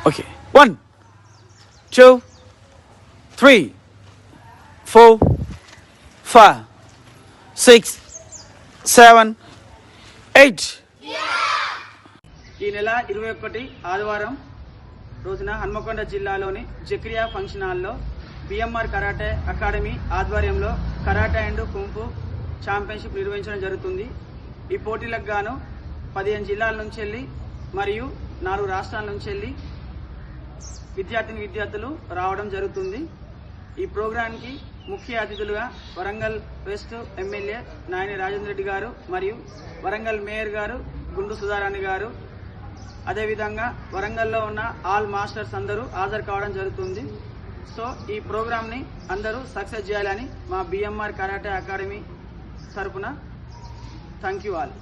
Okay. 1, 2, 3, 4, 5, 6, 7, 8. ఈ నెల 21 ఆదివారం రోజున హన్మకొండ జిల్లాలోని జక్రియా ఫంక్షన్ హాల్లో BMR కరాటే అకాడమీ ఆధ్వర్యంలో కరాటే అండ్ కుంఫు ఛాంపియన్షిప్ నిర్వహించడం జరుగుతుంది. ఈ పోటీలకు గాను 15 జిల్లాల నుంచి వెళ్ళి మరియు 4 రాష్ట్రాల నుంచి వెళ్ళి విద్యార్థులు రావడం జరుగుతుంది. ఈ ప్రోగ్రాంకి ముఖ్య అతిథులుగా వరంగల్ వెస్ట్ ఎమ్మెల్యే నాయని రాజేంద్ర రెడ్డి గారు మరియు వరంగల్ మేయర్ గారు గుండు సుధారాణి గారు, అదేవిధంగా వరంగల్లో ఉన్న ఆల్ మాస్టర్స్ అందరూ హాజరు కావడం జరుగుతుంది. సో ఈ ప్రోగ్రామ్ని అందరూ సక్సెస్ చేయాలని మా BMR కరాటే అకాడమీ తరఫున థ్యాంక్ యూ ఆల్.